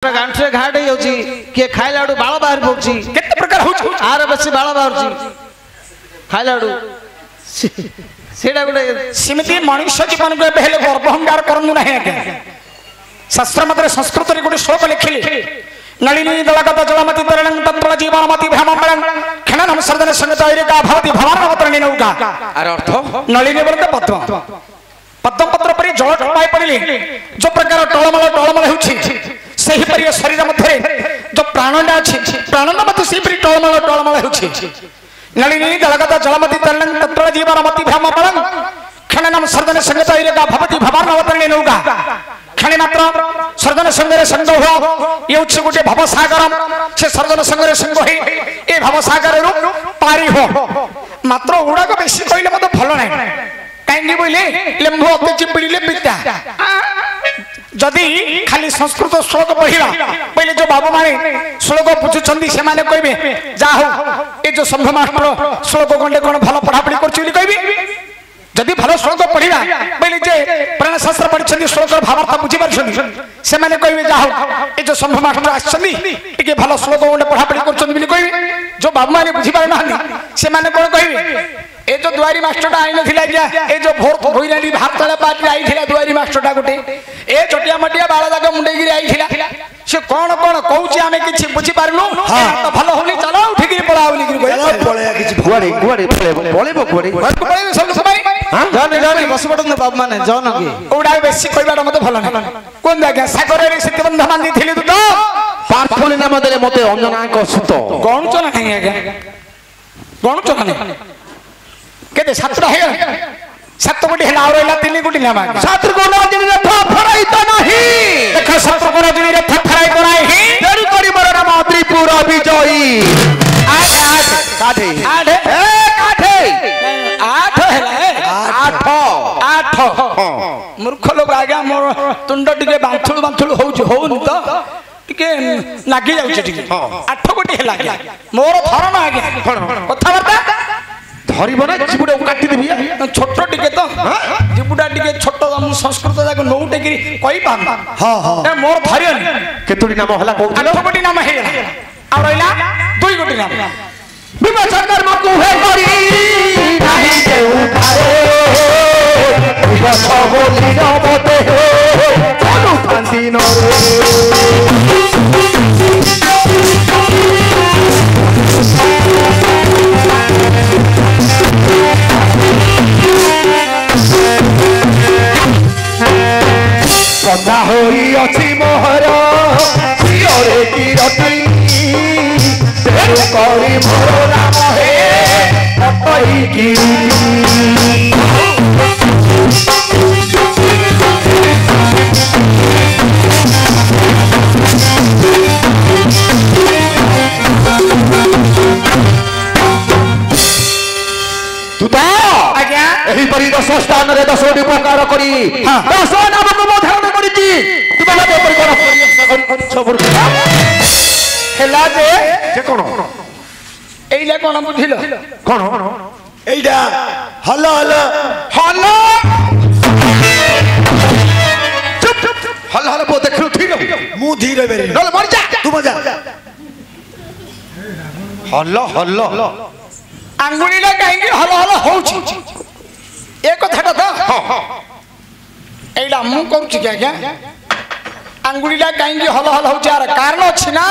गांठे घाट होची के खाइलाडू बाळ बाहर पडची केते प्रकार होची आर बसी बाळ बाहरची खाइलाडू सेडा गुडे सिमती मनुष्य जीवन को पहले गर्भहंकार करनु नाही आके शास्त्र मते संस्कृत रे गुडे श्लोक लिखिले नलिनी दलगत जलमति तरलं तत्व जीवनमति भ्रमणं खननं सर्दन संगतैरिका भवति भवानवतरणि नौका अरे अर्थ नलिनी बोलते पद्म पद्म पत्र परि जल पाई पड़िले जो प्रकार टळमळ होछि सही परि शरीर मध्ये जो प्राणडा अछि प्राणन मते सही परि टळमळ होछि नलिनी दलगत जलमति तरलं तत्व जीवनमति भ्रमणं खननं सर्दन संगतैरिका भवति भवानवतरणि नौका क्षणे मात्र सर्जन संगरे संग हो ये उच्च गोटे भवसागर से सर्जन संगरे संग हो ए भवसागर रु पारी हो मात्र उड़ाक बेसी कहले मत भल नै काई बोले लेम्बो अते चिपिले पिता जदि खाली संस्कृत श्लोक पढ़िला पहले जो बाबू माने श्लोक बुझुछंदी से माने कहबे जा हो ए जो संभ मास्टर श्लोक गंडे कोन भल पढ़ा पढ़ी करछिली कहबे जदि भल श्लोक पढ़िला पहले जे प्राण शास्त्र पढ़िछंदी श्लोक भावार्थ बुझि परछंदी से माने कहबे जा हो ए जो संभ मास्टर आछंदी टिके भल श्लोक गंडे पढ़ा पढ़ी करछंदी बिली कहबे जो बाबू माने बुझि पार नाहंदी से माने कोन कहबे ए जो दुआरी मास्टरटा आइ नथिला क्या ए जो भोर भोइराडी भारतला पार्टी आइथिला दुआरी मास्टरटा गुटे ए छोटिया मटिया बाळा जागा मुंडे गिरी आइथिला से कोन कोन कहूची आमे किछि बुझि पारनु तो भलो होली चलो उठिगिरी पळाओ लिगिरी चलो पळया किछि गुवाडी गुवाडी पळेबो गुवाडी पळेबो सब सबाई हां जाने जाने बस पडन बाबू माने जन के ओडा बेसी कहबाटा मते भलो नै कोन जागा सागरे रे सितबंध मांदी थिली तू तो पार्थनी नाम देले मते अंजना को सुत गण चना नै आगा गण चना नै केते सातटा हे सात कोटी हेला और हेला तीन कोटी नामा छात्र को नजरी रे फराई त नाही देख छात्र को नजरी रे फराई कराई ही देरी करी मोर नाम त्रिपुरा विजयी आठ काठे आठ ए काठे आठ हेला आठ मूर्ख लोग आगे मोर तुंड टिके बांथुल होउनी तो टिके लागी जाउछ टिके 8 कोटी हेला मोर धरन आगे कथा बर्ता धरिब ना जिबुडा काटी देबी छोटो टिके तो जिबुडा टिके छोटो हम संस्कृत जाको नौटे गिरी कहि पान हां हां ए मोर धरियनी केतुडी नाम हला कहू 8 कोटी नाम हे आ रहिला 2 कोटी नाम विमर्शन कर्म को हे करी नाही के उठारे विमर्श बोली न मते चलू शांति न सदा होई अछि मोहर सिरे की रति तेरु करी मोर नाम हे अपई की तुता आज्ञा एही परि 10 स्थान रे 10 उपकार करी 10 नाम को मोधारण करिछि तुता ना पर कोन छबर हेला जे कोन एइला कोन बुझिलो कोन एइडा हलो हलो हलो चुप हल हल बो देखलु ठीक मु धीरे बेरे नल मर जा तू मजा हल्लो हल्लो आंगुलीला काहेकि हलो हलो होउछि ए कथाटा तो एइला मु कहूछि क्या आंगुलीला काहेकि हलो हलो होउछि आर कारण अछि ना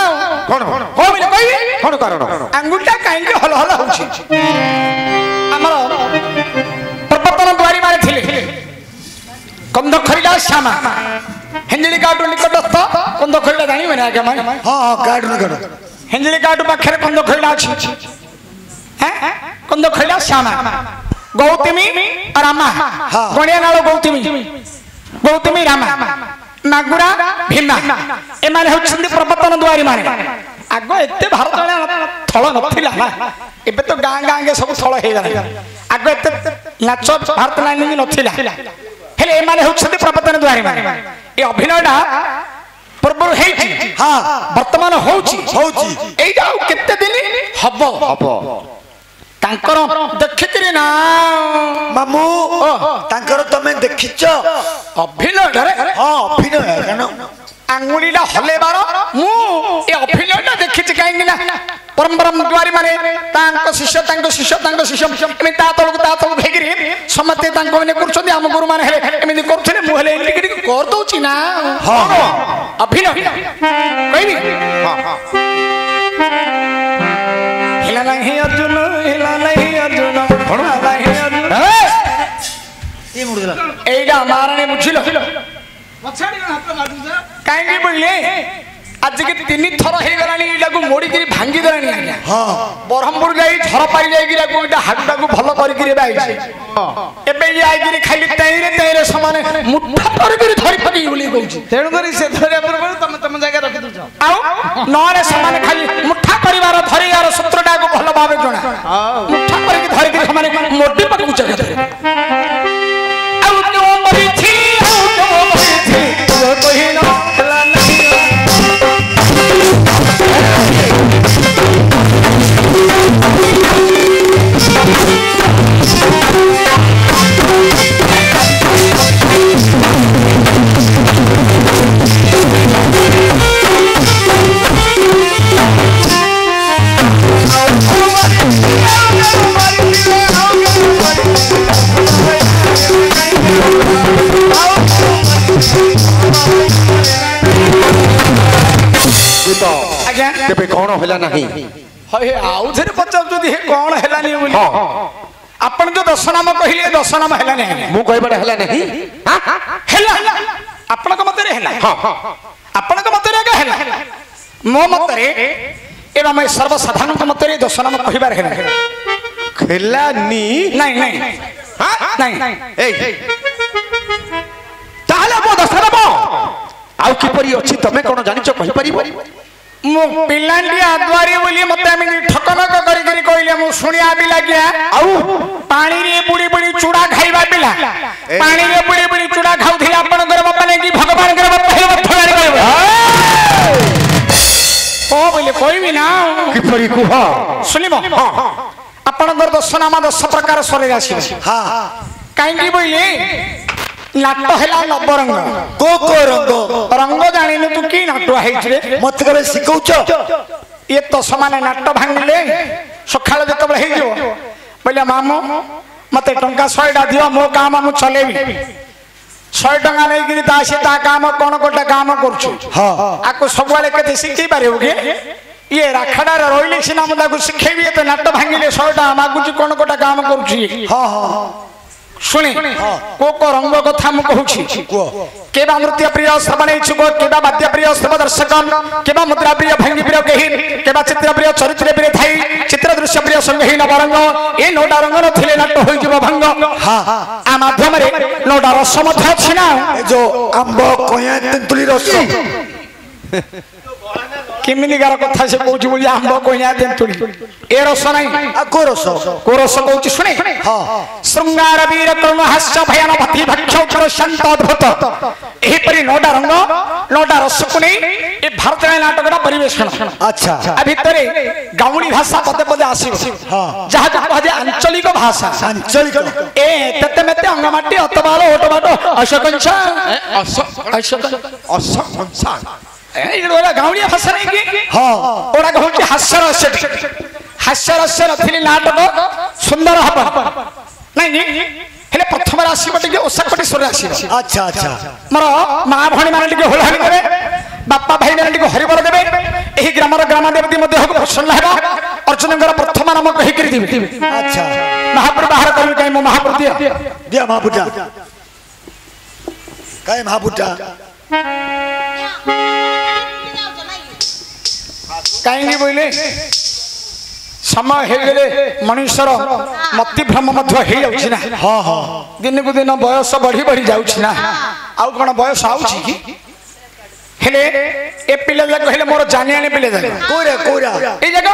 कोन हो बिले कहबी कोन कारण आंगुलीला काहेकि हलो हलो होउछि हमर प्रवर्तन द्वारी मारे थिले कंदखरीला श्यामा हेंजली काटु निकटस्थ कंदखरीला जानि माने आगे माने हां हां काट निकट हेंजली काटु पाखरे कंदखरीला अछि हैं कंदखरीला श्यामा गौतमी और रामा गणिया नालो गौतमी रामा नागुरा भीमा ए माने होछंदी प्रवर्तन द्वारी माने आगो एते भारत थळ नथिला एबे तो गां गां के सब थळ हे गला आगो एते नाच भारत लाइन नथिला हेले ए माने होछंदी प्रवर्तन द्वारी माने ए अभिनयटा पूर्व हेछि हां वर्तमान होछि एइटा केते दिन हबो तांकर देखिकरी ना मामू तांकर तमे देखिଛ अभिनय रे हां अभिनय कारण आंगुलीटा हलेबार मु ए अभिनयटा देखिछि काहेकि ना परंपरा मुद्वारी माने तांको शिष्य एमे ता तळक हेगिरि समते तांको माने करछथि हम गुरु माने हेले एमिति करथले मु हेले इलिकि कर दउछि ना हां अभिनय कहिबि हां हां हिला नहीं अर्जुन भणा नहीं अर्जुन ए मुडला एइडा मारने बुझिलो मछाड़ी हाथ लागु जा काहेकि बोलले आज के 3 थर हे गलानी इला को मोड़ी करी भांगी देलानी आज्ञा हां बरहमपुर जाई झर पारी जाई गिरा को इटा हाडा को भलो करी करी बाई हां एबे ये आई गिरी खाली तेरे समान मुठा पर करी धरी फकी बोली कहूची तेणु करी से धरे पर तम जगह रखि दउ आउ नरे समान खाली मुठा परिवार धरी यार सूत्रटा को भलो भाबे जणा मुठा पर की धरी करी समान मोटी पकु चके आउ तो मरी थी तो कहिनो हला नहीं केबे कोन होला नाही हे आउ थेरे पचाउ जदी हे कोन हेला नहीं बोली आपण जो 10 नाम कहिले 10 नाम हेला नहीं मु कहबडे होला नहीं हेला आपण को मतरे हेला हां आपण को मतरे का हेला मो मतरे एबा मैं सर्वसाधारण को मतरे 10 नाम कहिबार हेला खेला नी नहीं हां नहीं ए ताले मो 10 नाम आउ किपरि अछि तमे कोन जानिचो कहि परिबो मु पिलांडी आद्वारी बोली मते आमी ठकनक करी करी कहले मु सुनिया भी लागिया आउ पानी रे बुड़ी बुड़ी चूड़ा खाइबा पिला पानी रे बुड़ी बुड़ी चूड़ा खाउथि आपण घर बापा ने कि भगवान घर बापा हे मथारी कहबो ओ बोले कोई भी ना किपरि कुह सुनिबो आपण घर 10 नाम 10 प्रकार सरे आसी हां काई की बोले नाटो हेला नबरंग को रंग जानिनु तू की नाटो हैछ रे मत करे सिखौछ ये तो समान नाटो भांगिले सखाल जतबे हे जो बोले मामो मते टंका 100 टा दियो मो काम मु चलेबी 100 टंका नै कि ता से ता काम कोन कोटा काम करछु हां आको सबवाले केते सिखि पारे होगे ये राखडा रोइले सिना मदा को सिखेबी तो नाटो भांगिले 100 टा मागुची कोन कोटा काम करछु हां हां सुनी को रंग कथा मु कहूची केबा नृत्य प्रिय श्रवण इच्छुक केबा वाद्य प्रिय श्रव दर्शकन केबा मुद्रा प्रिय भंगी प्रिय कहि केबा चित्र प्रिय चरित्र प्रिय थाई चित्र दृश्य प्रिय संगही नवरंग ए नोडा रंग नथिले नाट होई जब भंग आ माध्यम रे नोडा रस मध्य अछि ना जो आंबो कोया तेंतुली रस किमिनिगार कथा से कहूची बोली आंबो कोया तेंतुली ए रस नाही आ को रस कहूची सुने हां श्रृंगार वीर करुण हास्य भयान भक्ति भक्षौचर शांत अद्भुत एही परि नोडा रंग नोडा रस को नै ए भारतीय नाटकरा परिवेषण अच्छा आ भितरे गाउणी भाषा पदे पदे आसी हां जहा जहा आंचलिक भाषा आंचलिक ए तते मते अंगमाटी अतबाल ओटबाटो अशकंसा असकंसा ए ओरा गाउणी भाषा नै की हां ओरा कहूची हास्य रस नथिली नाटक सुंदर हब नहीं हेले प्रथम राशि बटे ओसा कोटी स्वर राशि अच्छा अच्छा मर मां भणी माने टिके होलहानी करे बापा भाई माने टिके हरिबर देबे एही ग्रामर ग्राम देवती मध्ये हो प्रसन्न हेबा अर्जुनगर प्रथम नाम कहि करी दिबे अच्छा महापुर बाहर करू कहि मो महापुर दिया महापुटा काय महापुटा काई बोले समय हे गेले मनुष्यर मति भ्रम मध्य हे जाउछि ना हां हां दिन को दिन बयस बढ़ी बढ़ी जाउछि ना आउ कोन बयस आउछि की हेले ए पिले जा कहले मोर जानियानी पिले जा कोरा ए जगह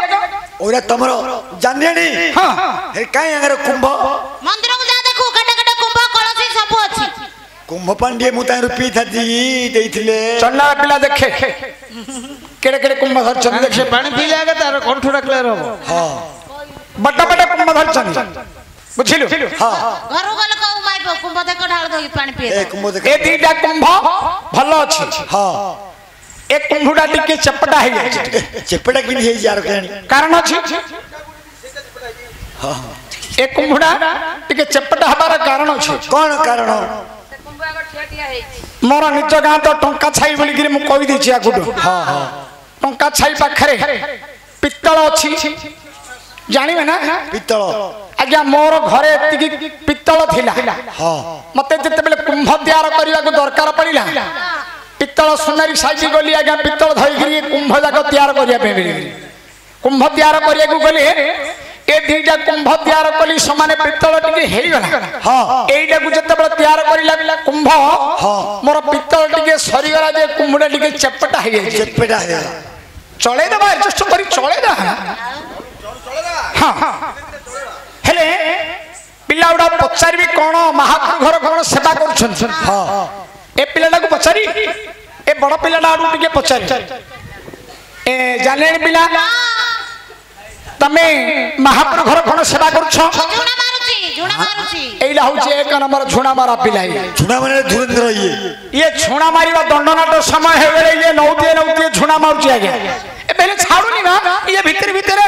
ओरा तमरो जानियानी हां हे काई अगर कुंभ मंदिर को जा देखो कटा कटा कुंभ कलसी सब अछि कुंभ पांडे मु तार पी थाती देइथिले चन्ना पिला देखे केड़े केड़े कुंभ धर चंद देखे पानी पी जाएगा तार कंठुरा क्लियर हो हां बड़ा बड़ा कुंभ धर चंद बुझिलु हां घर गल को माई कुंभ देख ढाल दो पानी पी ए कुंभ देख ए दीटा कुंभ भलो अछि हां ए कुंभुडा टिके चपटा है चेपटा कि हे यार कहनी कारण अछि ए कुंभुडा टिके चपटा हबार कारण अछि कौन कारण मोर निज गाँ तो टंका छाई बोली कि मु कहि दै छी आगुडू हां हां टंका छाई पाखरे पित्तल अछि जानिबे ना पित्तल आज्ञा मोर घरे एतिकी पित्तल थिला हां मते जते बेले कुंभ द्वार करिया को दरकार पड़िला पित्तल सुनारी साइजी गली आज्ञा पित्तल धरि गिरी कुंभ जाक तैयार करिया पे कुंभ तैयार करिया को गले ए दीटा कुंभ तैयार कली समान पित्तल टिके हेई गला हां एइटा को जते बेले तैयार करिला कुंभ मोर पित्तल टिके सरी गला जे कुंभडा टिके चपटा हे जाय चेपटा है चले दबा एडजस्ट करी चले दा हां हेले पिला उडा पचारबी कोन महाप्रभु घर कोन सेवा करछन हां ए पिलाटा को पचारी ए बड़ पिलाटा आडू टिके पचारी ए जाने पिला तमे महाप्रभु घर कोन सेवा करछ झुणा मारुची एइला होची एक नंबर झुणा मारा पिलाई झुना माने धुरंधर ये झुणा मारिबा दंडनाट समय हे गेले ये नौते झुणा मारुची आगे ए पहले छाडुनी ना ये भीतर भीतर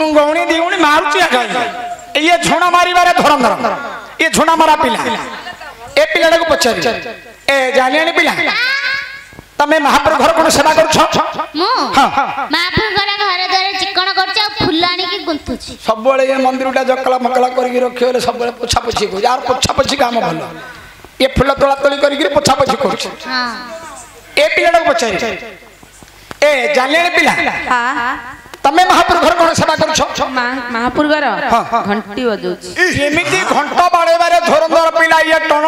गौणी दिउणी मारुची आगे ये झुणा मारिबारे धुरंधर ये झुणा मारा पिला ए पिलाडा को पचारी ए जानियानी पिला तमे महाप्रभु घर कोन सेवा करछ मु महाप्रभु घर घरे चिकन करछ फुल आनी की गुंथुची सब बळे ये मंदिरटा जकला मकला करके रखियो सब बळे पोछा पोछी को यार पोछा पोछी काम भलो ये फुल तोला तोली करके पोछा पोछी करछ हां ए पिलाडा को पचारी ए जानियानी पिला हां तमे महाप्रभु घर कोन सेवा करछ महाप्रभु घर घंटी बजाउची एमिति घंटा बाड़ेबारे धुरंधर पिला ये टन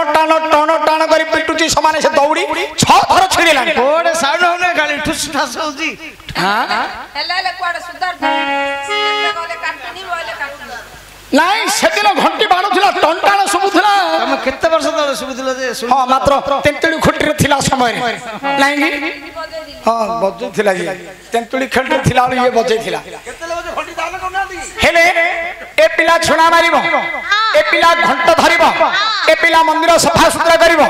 टाण करी पिटुची समान से दौड़ी 6 थर छिड़िलानी ओडे साउंड होने खाली ठुस ठास होजी हां हेले कुआडे सुधार केते गले काटनी बोले काटनी नाही सेदिन घंटी बाणुथिला टन टाण सुबुथिला हम केते वर्ष तले सुबुदिला जे हां मात्र तेंतुली खुटीरे थिला समय नाही की हां बजे थिला जी तेंतुली खंडे थिला ये बजे थिला केते लोग घंटी दान करना दी हेले ए पिला छुणा मारिबो ए पिला घंटा धरिबो ए पिला मंदिर सफा सुतरा करिबो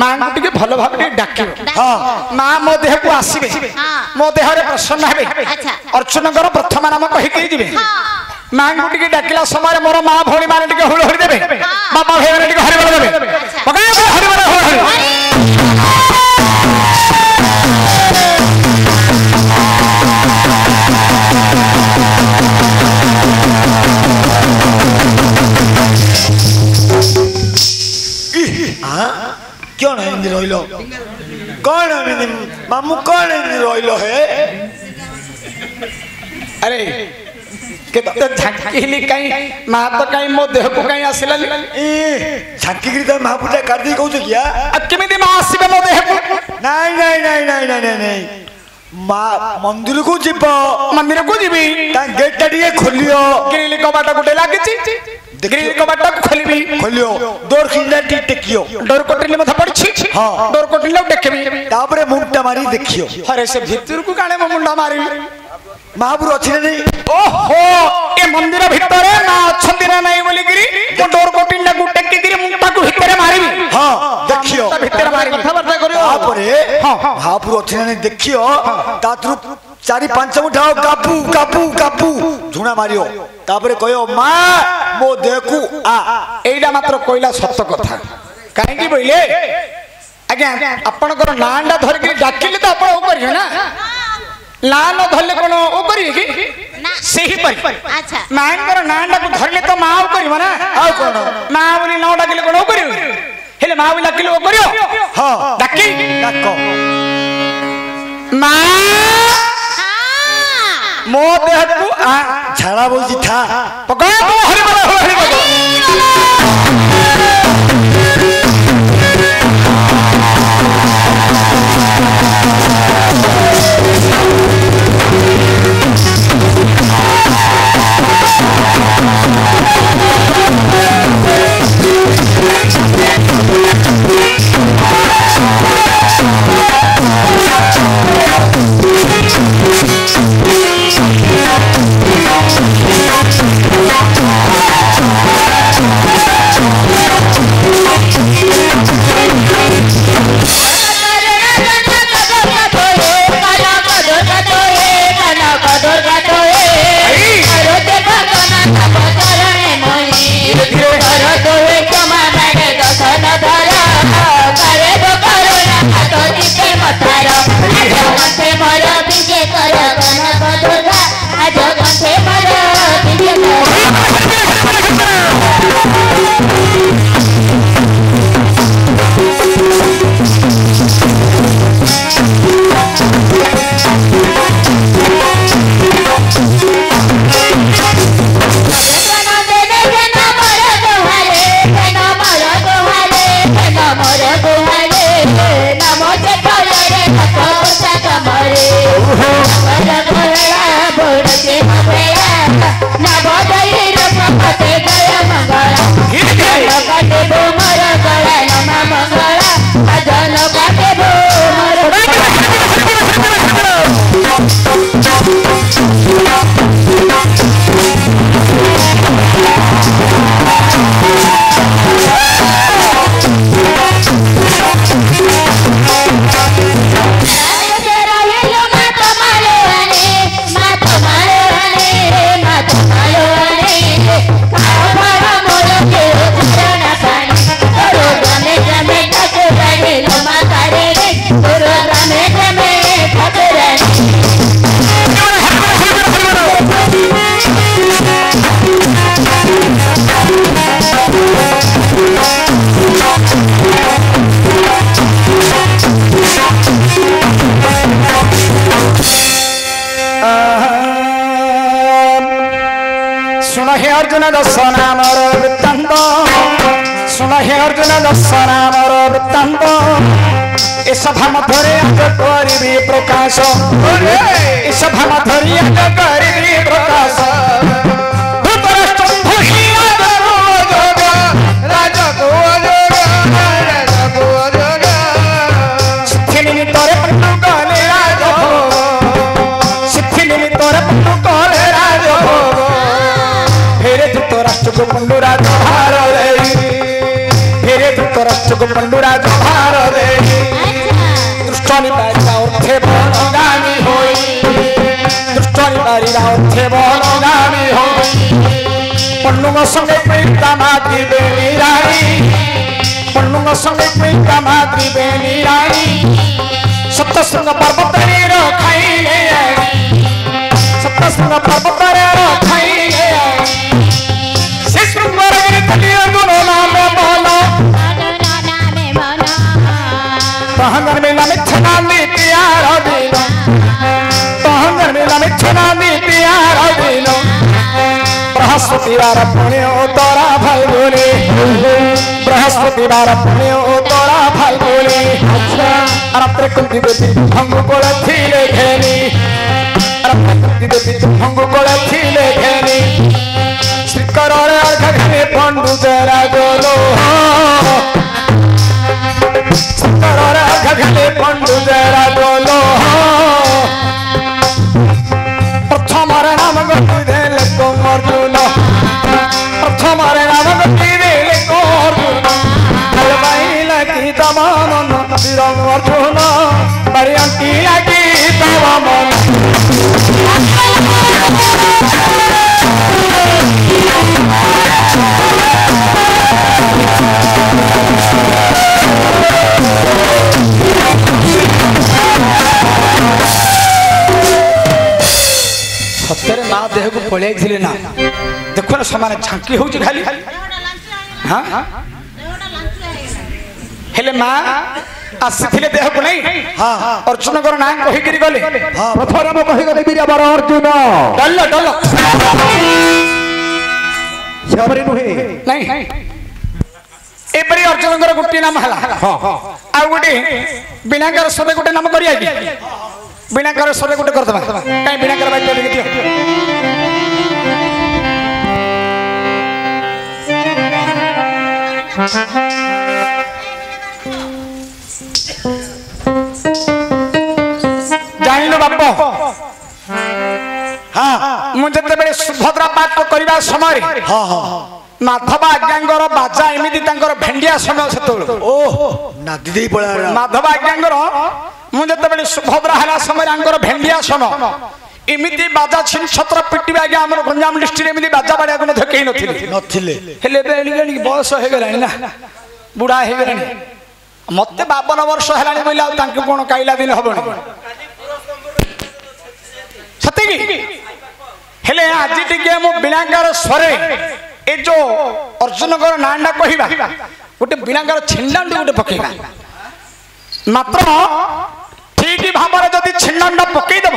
मां को टिके भलो भाबे डाकिबो हां मां मो देह को आसीबे मो देह रे प्रसन्न हेबे अर्चना कर प्रथम नाम कहि के जिबे मां को टिके डाकिला समय मोर मां भोणी माने टिके हुळ हरि देबे बाबा भाई माने टिके हरि बोल देबे पकाय हरि बोल हरि क्यों नहीं इंद्र रोइलो कौन है मामू कौन इंद्र रोइलो है अरे केते झांकीली काई मां तो काई मो देह को काई आसिला ए झांकी गिरी त महापुटा काट दी कहू किया केमिति मां आसीबे मो देह को नहीं नहीं नहीं नहीं नहीं नहीं मां मंदिर को जीव मंदिर को जीबी ता गेट टिके खोलियो ग्रिल कबाट गुटे लागिची ग्रिल कबाट खोलिबी खोलियो डोर खिंडा टिकियो डोर कोटिले मथा पड़छि हां डोर कोटिले देखबी तापरे मुंडा मारी देखियो अरे से भीतर को काणे मुंडा मारिबी महापुर अछि नहीं ओहो ए मंदिर भितरे ना अछंती ना नहीं बोली गिरी तो डोर कोटिले गुटे के गिरी मुंडा को भितरे मारिबी हां देखियो भितरे मारिबी कथा वार्ता करियो तापरे महापुर अछि नहीं देखियो तातरु 4-5 उठाओ कापू कापू कापू झुणा मारियो तापरे कयो मां मो देखू आ एइडा मात्र कोइला सत्य कथा काहे की बोइले आज्ञा आपनकर नांडा धर के डाकिले तो आपण ओ करियो ना लान धरले कोन ओ करियो की ना सही पर अच्छा मांकर नांडा को धरले तो मां ओ करियो ना आ कोन मां बोली न डाकिले कोन ओ करियो हेले मां बोली डाकिले ओ करियो हां डाकी डाको मां मो देह को झाड़ा बोलती था पका हरि बोल हरि बोल हे अर्जुन दश नामर वृत्तांत सुन हे अर्जुन दश नामर वृत्तांत ए सभा मधुरे आज करिबी प्रकाश ए सभा मधुरे आज करिबी प्रकाश धृतराष्ट्र भूषी राजा को सिद्धि निमित्तरे पंडु कहले राजभोग सिद्धि निमित्तरे पंडु कहले राजभोग फेरे धृतराष्ट्र को पंडु राजभार देई फेरे धृतराष्ट्र को पंडु राजभार देई दुष्टनि बारिदा अर्थे बनगामी होई दुष्टनि बारिदा अर्थे बनगामी होई पंडुंग संगे प्रीता माती बेनी रानी पंडुंग संगे प्रीता माती बेनी रानी सप्तशृंग पर्वत रे खाइले सप्तशृंग पर्वत रे खाइले से शृंगार गिरी तलिए गुनो नाम बोलो तहंगर मेला में छना प्यार दिलो तहंगर मेला में छना प्यार दिलो बृहस्पति बार पुण्य तोरा भाई बोले बृहस्पति बार पुण्य तोरा भाई बोले रात्रे कुंती देवी भंगु कोले थीले घेनी रात्रे कुंती देवी भंगु कोले थीले घेनी श्रीकरोरे अर्घे पंडु जरा गोलो श्रीकरोरे अर्घे पंडु जरा गोलो प्रथम नाम गति देले को अर्जुन प्रथम नाम गति देले को अर्जुन हलवाई की तमाम वीरन अर्जुन परियंती लगी तमाम सत्य ना देह को पलि ना देखो ना समान झांकी हो खाली हाँ हेले माँ आसी देह को नहीं अर्जुन को ना कहीकि गले प्रथम कही गले वीर बर अर्जुन डल डल नहीं एपरी अर्जुन गोटे नाम है आ गोटे बिनाकर सबे गोटे नाम करिया कि बिनाकर सबे गोटे करदबा कहीं बिनाकर बाइट लिख दियो जानिलो बाप हाँ मुझे बेले सुभद्रा पाठ करने समय माधव आज्ञांगर बाजा एमती भेंडिया समय से माधव आज्ञांगर मुझे बेले सुभद्रा है समय भेंडिया समय एमती बाजा छिन छत्र पिटिबा आज्ञा आम गंजाम डिस्ट्रिक्ट एमती बाजा बाड़िया को कहीं नथिले बयस हो गला ना बुढ़ा हो गला मत 52 वर्ष है कौन काइला दिन हम सत्य हेले आज टे मो बिनाकार स्वरे ए जो अर्जुन नाटा कहवा गोटे बिनाकार छिंडांडी गोटे पकेगा मात्र ठीक भाव जदि छिंडांडा पकईदेव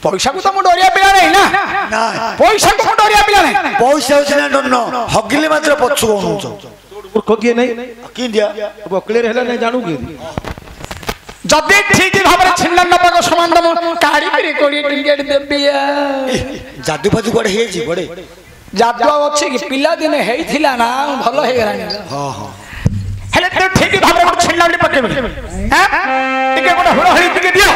पैसा को तो मु डरिया पिला नहीं ना पैसा को डरिया पिला नहीं पैसा होना डर हगिले मात्र पछु मूर्ख किए नहीं कि दिया क्लियर है नहीं जानू कि जदि ठीक भाव छिंडांडा पाक समान काढ़ी फिर कोड़ी टिकेट देबिया जादू फादू कोड़े हे जी कोड़े जादू अच्छी कि पिला दिने हेइथिला ना भलो हे गरानी हां हां हेले तो ठीक भाव छिंडांडी पकेबे हैं टिके गोटा हुड़ हड़ी टिके दियो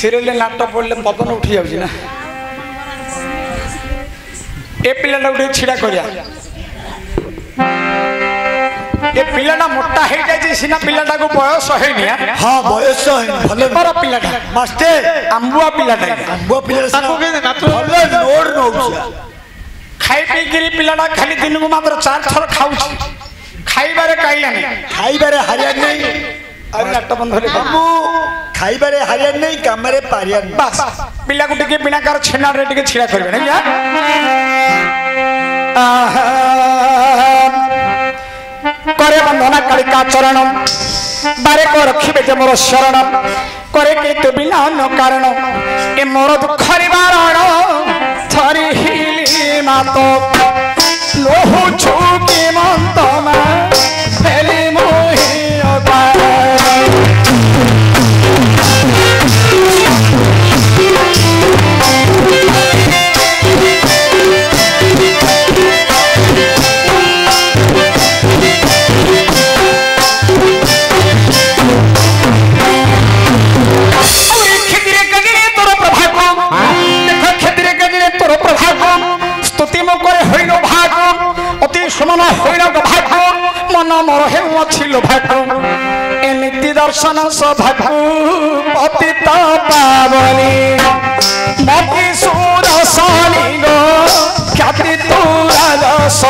ସିରିଏଲ ନାଟକ ପଡ଼ିଲେ ପବନ ଉଠି ଯାଉଛି ନା ଏ ପିଲାଟାକୁ ଟିକେ ଛିଡ଼ା କରିବା ଏ ପିଲାଟା ମୋଟା ହେଇଯାଇଛି ସିନା ପିଲାଟାକୁ ବୟସ ହେଇନି ହଁ ବୟସ ହେଇନି ଭଲ ବଡ଼ ପିଲାଟା ମାଷ୍ଟର ଆମ୍ବୁଆ ପିଲାଟା ଆମ୍ବ ପିଲା ତାକୁ କେମିତି ନାତୁ ଭଲ ଲୋଡ୍ ନଉଛି ଖାଇ ପିଇକିରି ପିଲାଟା ଖାଲି ଦିନକୁ ମାତ୍ର 4 ଥର ଖାଉଛି ଖାଇବାରେ କାଇଲାନି ଖାଇବାରେ ହାରିଆର ନାହିଁ ଆଉ ନାଟ ବନ୍ଧ ମୁଁ ଖାଇବାରେ ହାରିଆର ନାହିଁ କାମରେ ପାରିଆର ନାହିଁ ବାସ୍ ପିଲାକୁ ଟିକେ ବିନାକାର ଛେନାରେ ଟିକେ ଛିଡ଼ା କରିବେ ନାଇଁ करे बंधना कालिका चरण बारे को रखिबे जे मोर शरण करे के तू बिना न कारण ए मोर दुख निवारण थरी हिली मातो लोहु छुके मंत मा फेली मोहि अपार सुमन होइन भागो मन मोर हेउछिलो भागो ए नीति दर्शन सभागो पतित पावनी मति सुर सनी गो ख्याति तू राजस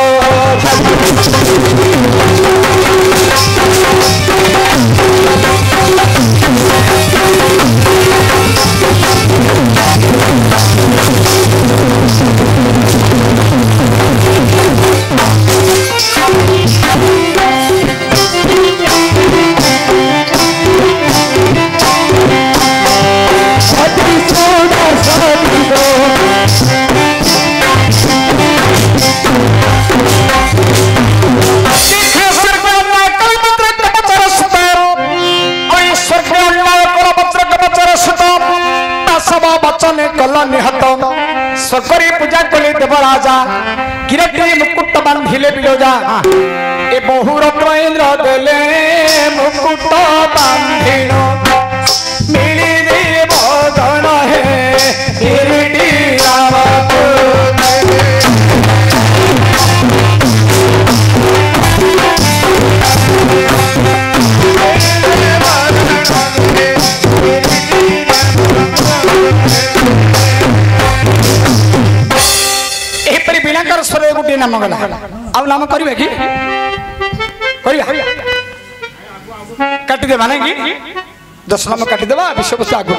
बचने कल निहत सकरी पूजा कले देवराजा किरटी मुकुट बांधिले बिलोजा ए बहु रत्न इंद्र देले मुकुट बांधिण मिली देव गण हे किरटी राम स्वरे गोटे नाम गला आउ नाम करिवे कि करिया काटी देबा नहीं कि 10 नाम काटी देबा विषय वस्तु आगु